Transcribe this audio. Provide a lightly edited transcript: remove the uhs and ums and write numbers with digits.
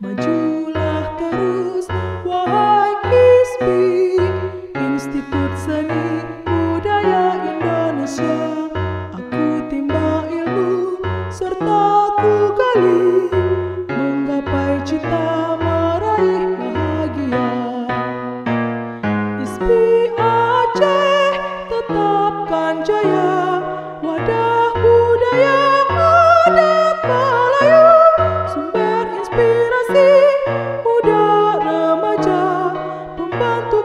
Majulah terus, wahai ISBI, Institut Seni Budaya Indonesia. Aku timba ilmu serta ku gali, menggapai cita meraih bahagia. ISBI Aceh tetapkan jaya, wadah budaya adat Melayu, sumber inspirasi muda remaja, pembantu